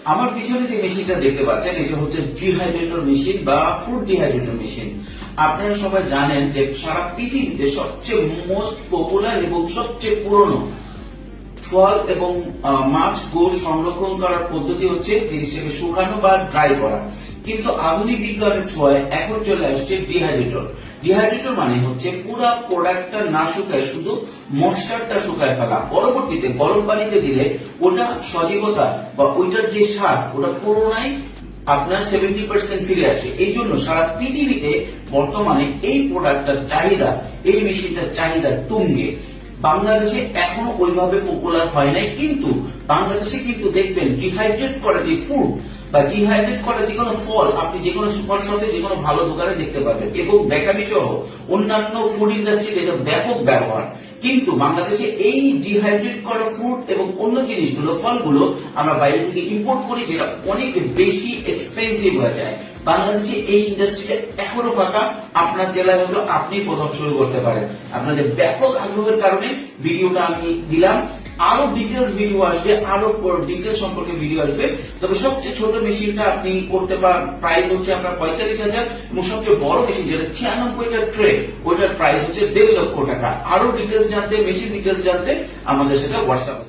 আমার পিছনে যে মেশিনটা দেখতে পাচ্ছেন এটা হচ্ছে ডিহাইড্রেটর মেশিন বা ফ্রুট ডিহাইড্রেটর মেশিন। আপনারা সবাই জানেন যে সারা পৃথিবীতে সবচেয়ে মোস্ট পপুলার এবং সবচেয়ে পুরনো ফল এবং মাছ গোশ সংরক্ষণ করার পদ্ধতি হচ্ছে জিনিসটাকে শুকানো বা ড্রাই করা। কিন্তু আধুনিক বিজ্ঞানের ছোঁয়ায় এখন চলে আসছে ডিহাইড্রেটর। ডিহাইড্রেটর মানে হচ্ছে পুরো প্রোডাক্টটা না শুকায় শুধু মশলাটা শুকায় ফেলা, পরবর্তীতে গরম পানিতে দিলে ওটা সজীবতা বা ওইটার যে স্বাদ ওটা পুরোটাই আপনার 70% ফিরে আসে। এই জন্য সারা পৃথিবীতে বর্তমানে এই প্রোডাক্টটার চাহিদা, এই মেশিনটার চাহিদা তুঙ্গে। বাংলাদেশে এখনো ওইভাবে পপুলার হয় নাই, কিন্তু বাংলাদেশে কিন্তু দেখবেন ডিহাইড্রেট করা যে ফুড বা ডিহাইড্রেট করা যে কোনো ফল আপনি যে কোনো সুপার শপে যে কোনো ভালো দোকানে দেখতে পাবেন, এবং বেকারি সহ অন্যান্য ফুড ইন্ডাস্ট্রিতে এটা ব্যাপক ব্যবহার। কিন্তু বাংলাদেশে এই ডিহাইড্রেট করা ফ্রুট এবং অন্য জিনিসগুলো ফলগুলো আমরা বাইরে থেকে ইম্পোর্ট করি, যেটা অনেক বেশি এক্সপেন্সিভ হয়ে যায়। বাংলাদেশে এই ইন্ডাস্ট্রিটা এখনো ফাঁকা। আপনার জেলায় হলো আপনি প্রথম শুরু করতে পারেন। আপনাদের ব্যাপক আগ্রহের কারণে ভিডিওটা আমি দিলাম। আরো ডিটেলস ভিডিও আসবে, আরো ডিটেলস সম্পর্কে ভিডিও আসবে। তবে সবচেয়ে ছোট মেশিনটা আপনি করতে পারেন, প্রাইস হচ্ছে আপনার 45,000, এবং সবচেয়ে বড় মেশিন যেটা 96টা ট্রে, ওইটার প্রাইস হচ্ছে 1.5 লক্ষ টাকা। আরো ডিটেলস জানতে, মেশিন ডিটেলস জানতে আমাদের সাথে হোয়াটসঅ্যাপ